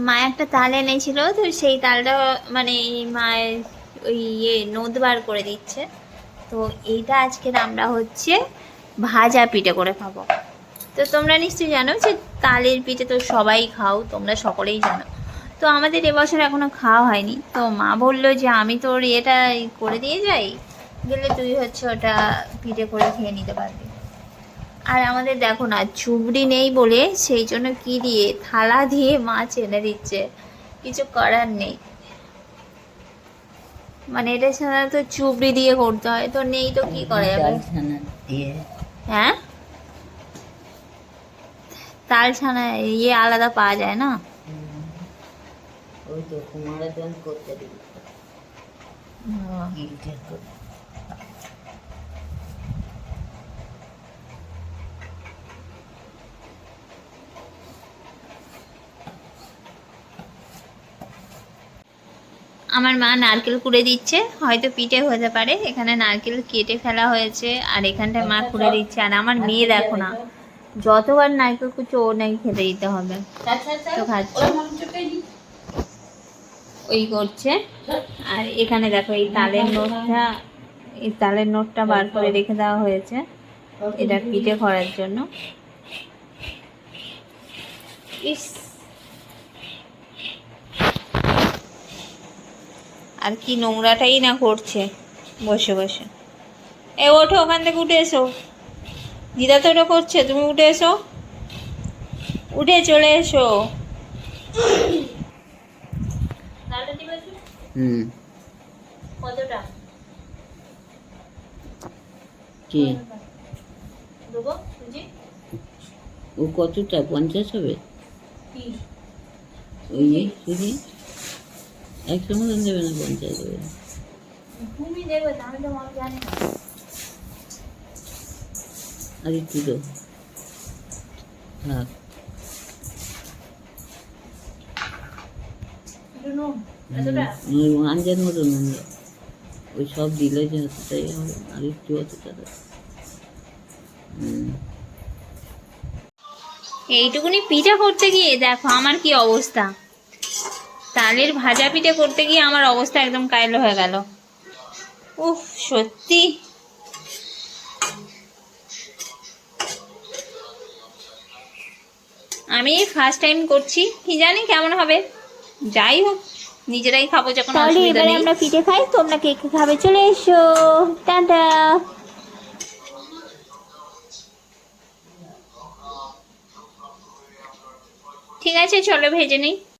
মা একটা তাল এনেছিল, তো সেই তালটা মানে মায়ের ওই নোদ বার করে দিচ্ছে। তো এইটা আজকের আমরা হচ্ছে ভাজা পিঠে করে খাবো। তো তোমরা নিশ্চয়ই জানো যে তালের পিঠে তো সবাই খাও, তোমরা সকলেই জানো। তো আমাদের এবছর এখনো খাওয়া হয়নি, তো মা বললো যে আমি তোর এটা করে দিয়ে যাই, গেলে তুই হচ্ছে ওটা পিঠে করে খেয়ে নিতে পারবি। আর আমাদের দেখো না চুবড়ি নেই বলে সেই জন্য কি দিয়ে থালা দিয়ে মাছ এনে দিচ্ছে, কিছু করার নেই। মানে এটা সাধারণত চুবড়ি দিয়ে করতে হয়, তো নেই তো কি করা যাবে। হ্যাঁ, তাল ছানা আলাদা পাওয়া যায় না। ওই তো কুমারা জল করতে দিবি। আমার মা নারকেল কুড়ে দিচ্ছে, হয়তো পিঠে হতে পারে। এখানে নারকেল কেটে ফেলা হয়েছে আর এখানটায় মা কুড়ে দিচ্ছে। আর আমার মেয়ে দেখো না, যতবার নারকেল কুচো ও নাকি খেতে দিতে হবে, তো খাচ্ছে, ওই করছে। আর এখানে দেখো এই তালের নোটটা বার করে রেখে দেওয়া হয়েছে এটা পিঠে করার জন্য। ইস, আর কি নোংরাটাই না করছে বসে বসে। ওঠো, ওখান থেকে উঠে এসো, দিদা তো ওটা করছে, তুমি উঠে এসো, উঠে চলে এসো। কতটা কি দেবো সুজি? ও কতটা 50 হবে? ওই যে সুজি 100 মতন দেবে না, 50 দেবে? তুমি দেবে, আমি তো মা জানি না। আর একটু তো থাক। ওই আঞ্জার মতো নুন দাও, ওই সব দিলে যে অতটাই হবে, আর একটু অতটা দাও। এইটুকুনি পিঠা করতে গিয়ে দেখো আমার কি অবস্থা। তালের ভাজা পিঠে করতে গিয়ে আমার অবস্থা একদম কাইলো হয়ে গেল। উফ, সত্যি আমি ফার্স্ট টাইম করছি, কি জানি কেমন হবে। যাই হোক, নিজেরাই খাবো যখন, অসুবিধা নেই। আমরা পিঠে খাই, তোমরা কে কে খাবে চলে এসো। টাটা। ঠিক আছে, চলো ভেজে নিই।